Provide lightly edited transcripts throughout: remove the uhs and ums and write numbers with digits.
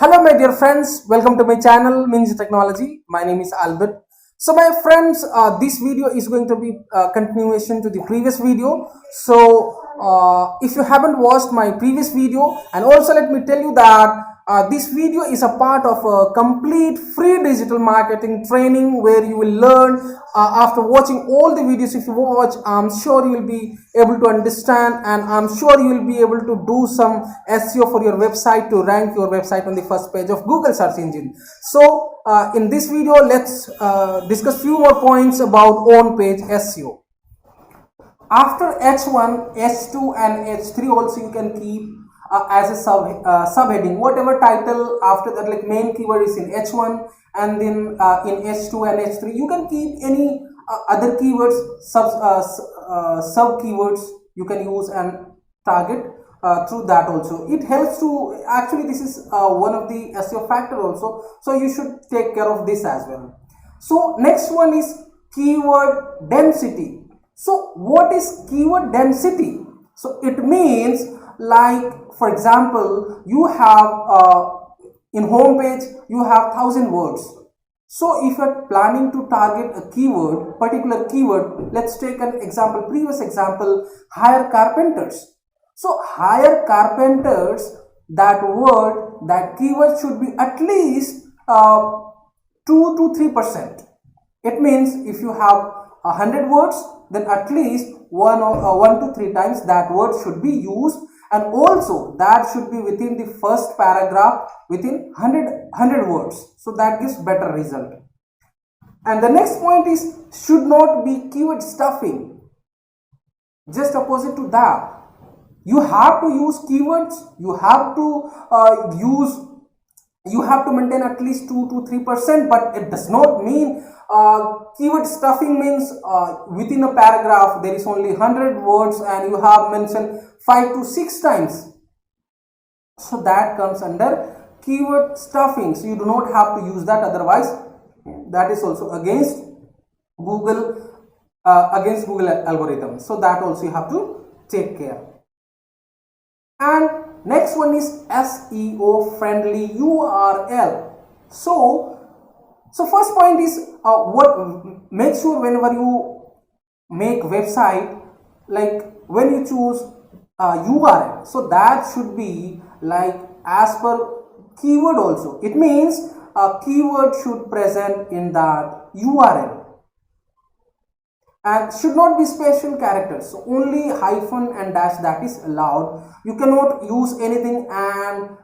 Hello, my dear friends. Welcome to my channel, Minji Technology. My name is Albert. So, my friends, this video is going to be a continuation to the previous video. So, if you haven't watched my previous video, and also let me tell you that this video is a part of a complete free digital marketing training where you will learn after watching all the videos. If you watch, I'm sure you will be able to understand, and I'm sure you will be able to do some SEO for your website to rank your website on the first page of Google search engine. So in this video, let's discuss few more points about on page SEO. After H1, H2 and H3 also you can keep as a subheading whatever title after that, like main keyword is in H1, and then in H2 and H3 you can keep any other keywords, sub keywords you can use and target through that also. It helps to actually, this is one of the SEO factor also, so you should take care of this as well. So next one is keyword density. So what is keyword density? So it means, like for example, you have in home page you have 1000 words. So if you are planning to target a keyword, particular keyword, let's take an example, previous example, hire carpenters. So hire carpenters, that word, that keyword should be at least 2 to 3%. It means if you have 100 words, then at least 1 to 3 times that word should be used, and also that should be within the first paragraph within 100 words. So that gives better result. And the next point is should not be keyword stuffing. Just opposite to that, you have to use keywords, you have to maintain at least 2 to 3%, but it does not mean keyword stuffing means within a paragraph there is only 100 words and you have mentioned 5 to 6 times. So that comes under keyword stuffing. So you do not have to use that, otherwise that is also against Google algorithm. So that also you have to take care. And next one is SEO friendly URL. So first point is make sure whenever you make website, like when you choose URL, so that should be like as per keyword also. It means a keyword should present in that URL, and should not be special characters. So only hyphen and dash, that is allowed. You cannot use anything and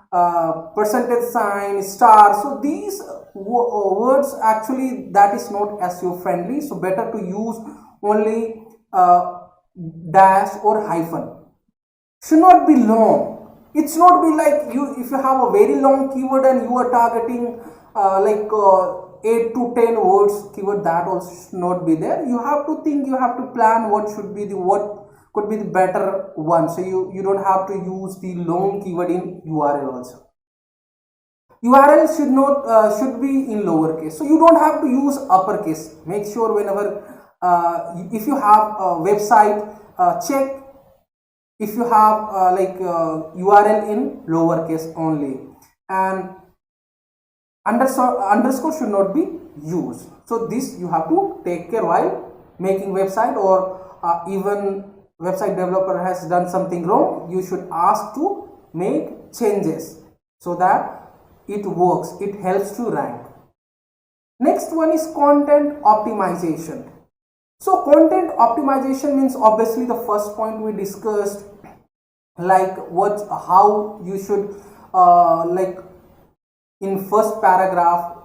percentage sign, star. So these words actually that is not SEO friendly. So better to use only dash or hyphen. Should not be long. It should not be like if you have a very long keyword and you are targeting 8 to 10 words keyword, that also should not be there. You have to think, you have to plan what could be the better one. So you don't have to use the long keyword in URL also. URL should be in lowercase. So you don't have to use uppercase. Make sure whenever if you have a website, check if you have URL in lowercase only, and underscore should not be used. So this you have to take care while making website, or even website developer has done something wrong, you should ask to make changes so that it works, it helps to rank. Next one is content optimization. So content optimization means obviously the first point we discussed, like how you should in first paragraph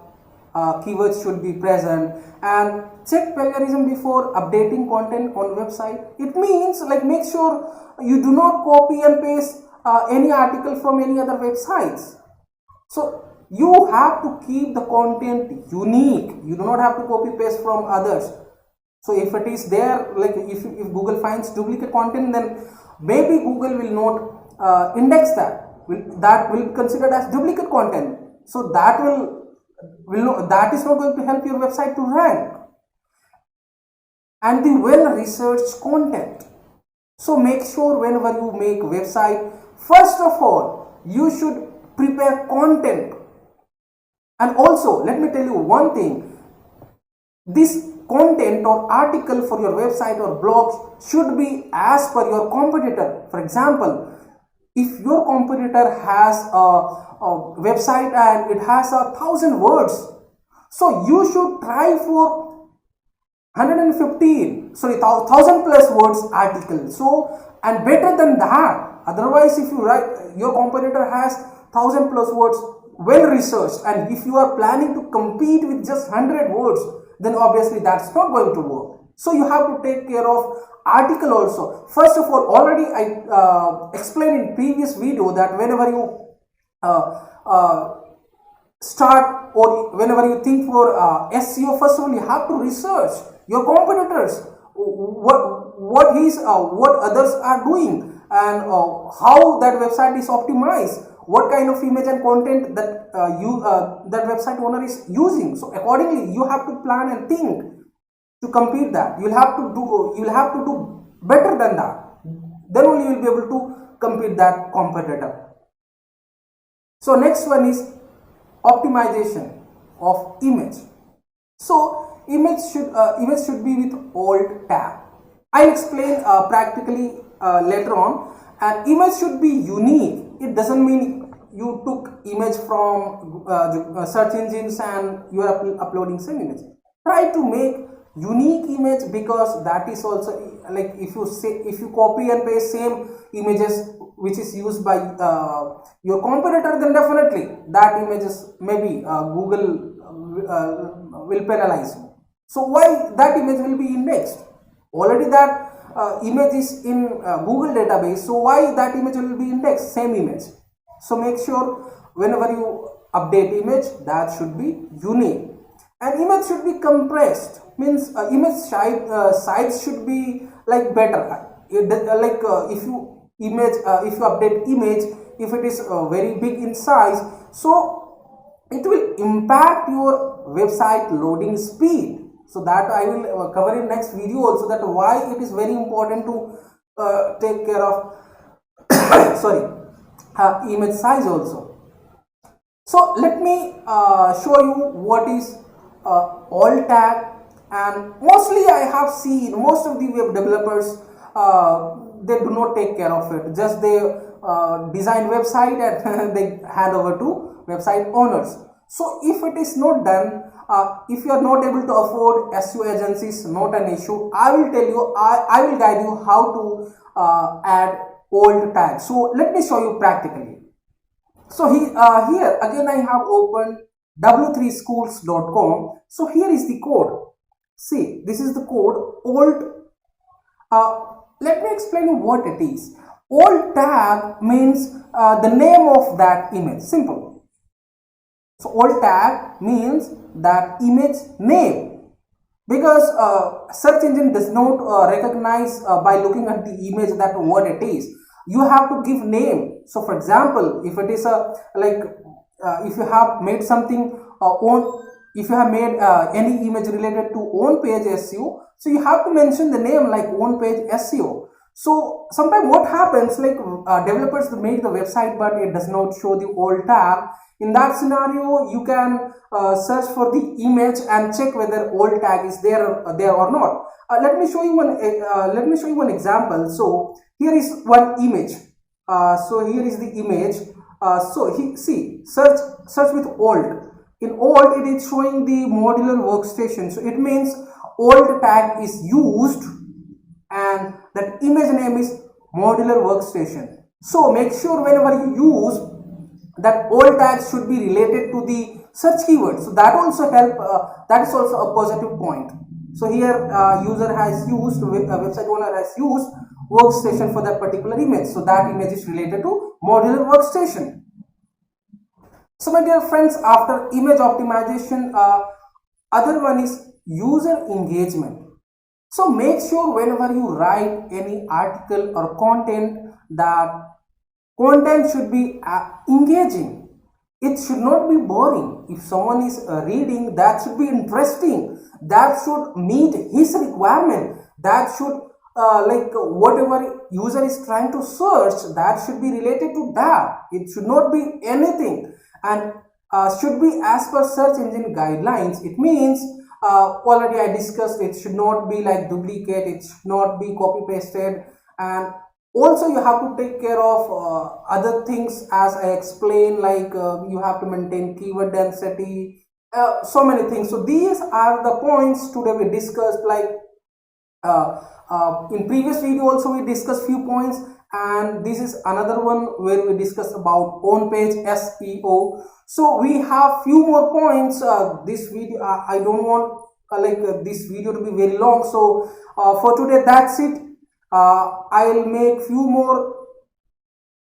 keywords should be present, and check plagiarism before updating content on website. It means like make sure you do not copy and paste any article from any other websites. So you have to keep the content unique. You do not have to copy paste from others. So if it is there, like if Google finds duplicate content, then maybe Google will not index that. That will be considered as duplicate content. So that that is not going to help your website to rank. And the well researched content. So make sure whenever you make website, first of all you should prepare content And also let me tell you one thing, this content or article for your website or blog should be as per your competitor. For example, if your competitor has a website and it has 1,000 words, so you should try for 115, sorry, 1,000 plus words article. So, and better than that. Otherwise, if you write, your competitor has 1,000 plus words, well researched, and if you are planning to compete with just 100 words, then obviously that's not going to work. So you have to take care of article also. First of all, already I explained in previous video that whenever you start or whenever you think for SEO, first of all you have to research your competitors, what others are doing, and how that website is optimized, what kind of image and content that that website owner is using. So accordingly you have to plan and think to compete that. You'll have to do better than that, then only you will be able to compete that competitor. So next one is optimization of image. So image should be with alt tab. I'll explain practically later on. And image should be unique. It doesn't mean you took image from search engines and you are uploading same image. Try to make unique image, because that is also, like, if you copy and paste same images which is used by your competitor, then definitely that images maybe Google will penalize you. So why that image will be indexed? Already that image is in Google database, so why that image will be indexed, same image? So make sure whenever you update image, that should be unique. And image should be compressed, means image size should be like better. If you update image, if it is very big in size, so it will impact your website loading speed. So that I will cover in next video also, that why it is very important to take care of sorry, image size also. So let me show you what is alt tag. And mostly I have seen most of the web developers, they do not take care of it, just they design website and they hand over to website owners. So if it is not done, if you are not able to afford SEO agencies, not an issue. I will tell you, I will guide you how to add alt tag. So let me show you practically. So here again I have opened w3schools.com. So here is the code. See, this is the code alt. Let me explain you what it is. Alt tag means the name of that image. Simple. So alt tag means that image name, because search engine does not recognize by looking at the image that what it is. You have to give name. So for example, if it is if you have made something if you have made any image related to own page SEO, so you have to mention the name like own page SEO. So sometimes what happens, like developers make the website but it does not show the alt tag. In that scenario, you can search for the image and check whether alt tag is there or not. Let me show you one example. So here is one image. So here is the image. See, search with alt. In alt, it is showing the modular workstation. So it means alt tag is used and that image name is modular workstation. So make sure whenever you use that alt tag should be related to the search keyword. So that also help. That is also a positive point. So here user has used, website owner has used workstation for that particular image. So that image is related to modular workstation. So my dear friends, after image optimization, other one is user engagement. So make sure whenever you write any article or content, that content should be engaging. It should not be boring. If someone is reading, that should be interesting. That should meet his requirement. That should whatever user is trying to search, that should be related to that. It should not be anything. And should be as per search engine guidelines. It means already I discussed, it should not be like duplicate, it should not be copy pasted, and also you have to take care of other things as I explained, like you have to maintain keyword density, so many things. So these are the points today we discussed. Like in previous video also we discussed few points, and this is another one where we discuss about on page SEO. So we have few more points. This video I don't want this video to be very long, so for today that's it. I'll make few more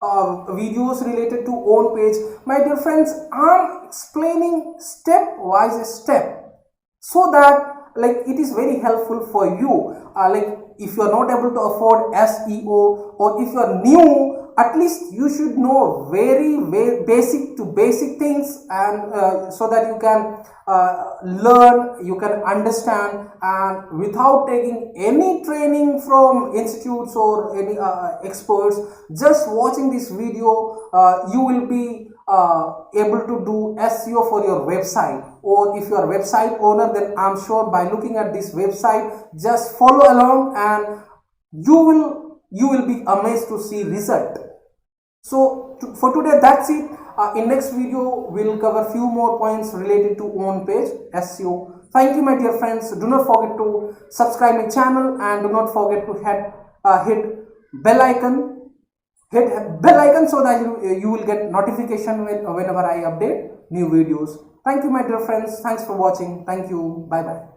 videos related to own page. My dear friends, I'm explaining step wise step, so that like it is very helpful for you. Like if you are not able to afford SEO, or if you are new, at least you should know very basic to basic things, and so that you can learn, you can understand, and without taking any training from institutes or any experts, just watching this video, you will be able to do SEO for your website. Or if you are a website owner, then I'm sure by looking at this website, just follow along and you will be amazed to see result. So for today that's it. In next video we'll cover few more points related to own page SEO. Thank you my dear friends. Do not forget to subscribe my channel, and do not forget to hit bell icon. Hit bell icon so that you will get notification whenever I update new videos. Thank you my dear friends. Thanks for watching. Thank you. Bye bye.